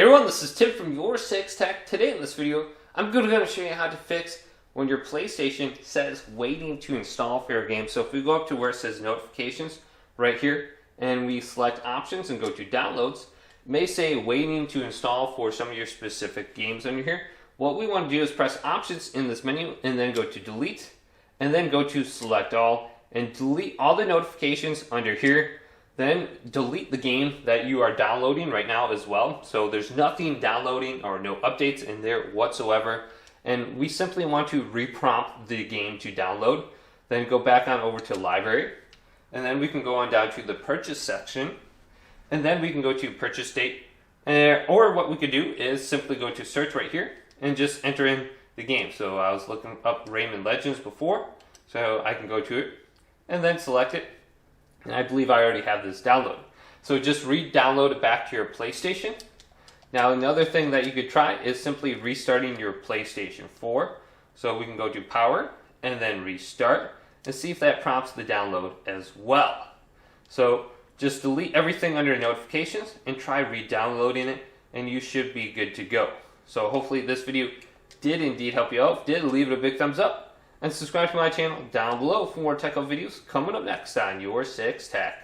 Hey everyone, this is Tim from Your 6 Tech. Today in this video, I'm going to show you how to fix when your PlayStation says waiting to install for your game. So if we go up to where it says notifications right here, and we select options and go to downloads, it may say waiting to install for some of your specific games under here. What we want to do is press options in this menu and then go to delete, and then go to select all and delete all the notifications under here. Then delete the game that you are downloading right now as well. So there's nothing downloading or no updates in there whatsoever. And we simply want to reprompt the game to download. Then go back on over to library. And then we can go on down to the purchase section. And then we can go to purchase date. Or what we could do is simply go to search right here and just enter in the game. So I was looking up Rayman Legends before. So I can go to it and then select it. And I believe I already have this downloaded. So just re-download it back to your PlayStation. Now another thing that you could try is simply restarting your PlayStation 4. So we can go to power and then restart and see if that prompts the download as well. So just delete everything under notifications and try re-downloading it and you should be good to go. So hopefully this video did indeed help you out. If it did, leave it a big thumbs up. And subscribe to my channel down below for more tech videos coming up next on Your 6 Tech.